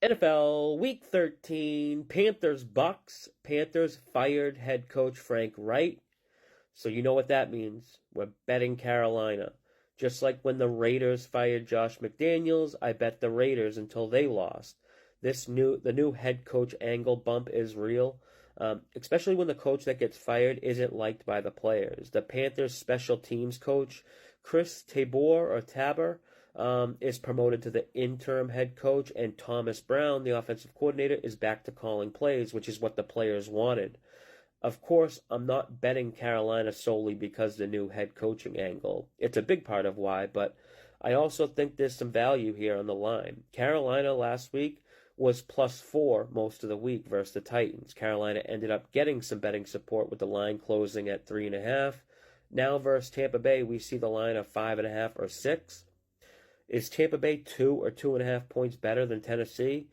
NFL Week 13, Panthers Bucs. Panthers fired head coach Frank Wright. So you know what that means. We're betting Carolina. Just like when the Raiders fired Josh McDaniels, I bet the Raiders until they lost. The new head coach angle bump is real, especially when the coach that gets fired isn't liked by the players. The Panthers special teams coach, Chris Tabor, is promoted to the interim head coach, and Thomas Brown, the offensive coordinator, is back to calling plays, which is what the players wanted. Of course, I'm not betting Carolina solely because the new head coaching angle. It's a big part of why, but I also think there's some value here on the line. Carolina last week was +4 most of the week versus the Titans. Carolina ended up getting some betting support with the line closing at 3.5. Now versus Tampa Bay, we see the line of 5.5 or 6. Is Tampa Bay 2 or 2.5 points better than Tennessee?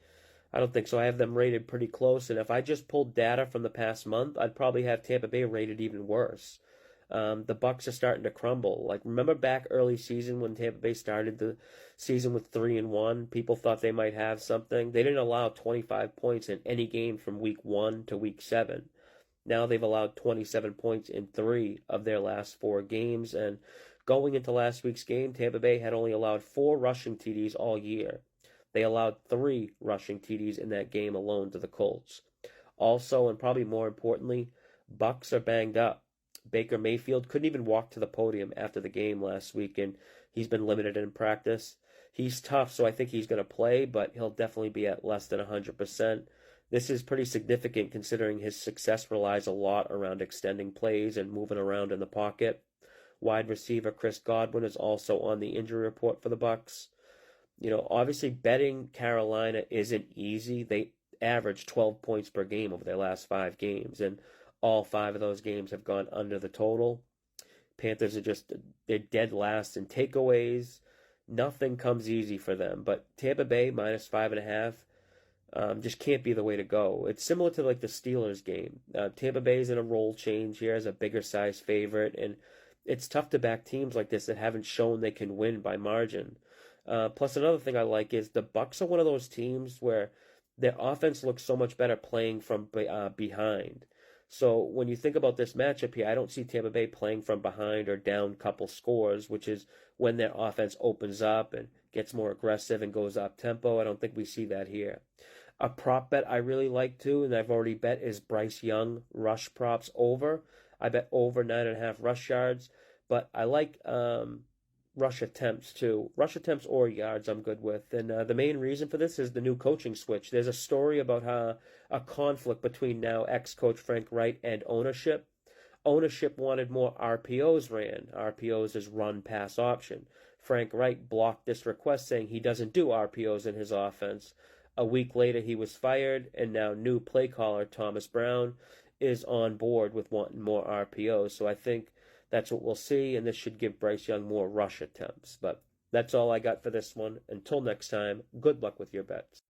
I don't think so. I have them rated pretty close, and if I just pulled data from the past month, I'd probably have Tampa Bay rated even worse. The Bucs are starting to crumble. Like, remember back early season when Tampa Bay started the season with 3-1? People thought they might have something. They didn't allow 25 points in any game from week 1 to week 7. Now they've allowed 27 points in 3 of their last 4 games, and going into last week's game, Tampa Bay had only allowed 4 rushing TDs all year. They allowed 3 rushing TDs in that game alone to the Colts. Also, and probably more importantly, Bucs are banged up. Baker Mayfield couldn't even walk to the podium after the game last week, and he's been limited in practice. He's tough, so I think he's going to play, but he'll definitely be at less than 100%. This is pretty significant considering his success relies a lot around extending plays and moving around in the pocket. Wide receiver Chris Godwin is also on the injury report for the Bucs. Obviously betting Carolina isn't easy. They average 12 points per game over their last 5 games, and all 5 of those games have gone under the total. Panthers they're dead last in takeaways. Nothing comes easy for them, but Tampa Bay -5.5 just can't be the way to go. It's similar to like the Steelers game. Tampa Bay's in a role change here as a bigger size favorite, and it's tough to back teams like this that haven't shown they can win by margin. Plus, another thing I like is the Bucs are one of those teams where their offense looks so much better playing from behind. So when you think about this matchup here, I don't see Tampa Bay playing from behind or down a couple scores, which is when their offense opens up and gets more aggressive and goes up tempo. I don't think we see that here. A prop bet I really like too, and I've already bet, is Bryce Young rush props over. I bet over 9.5 rush yards, but I like rush attempts too. Rush attempts or yards I'm good with. And the main reason for this is the new coaching switch. There's a story about a conflict between now ex-coach Frank Wright and ownership. Ownership wanted more RPOs ran. RPOs is run pass option. Frank Wright blocked this request saying he doesn't do RPOs in his offense. A week later he was fired, and now new play caller Thomas Brown is on board with wanting more RPOs. So I think that's what we'll see, and this should give Bryce Young more rush attempts. But that's all I got for this one. Until next time, good luck with your bets.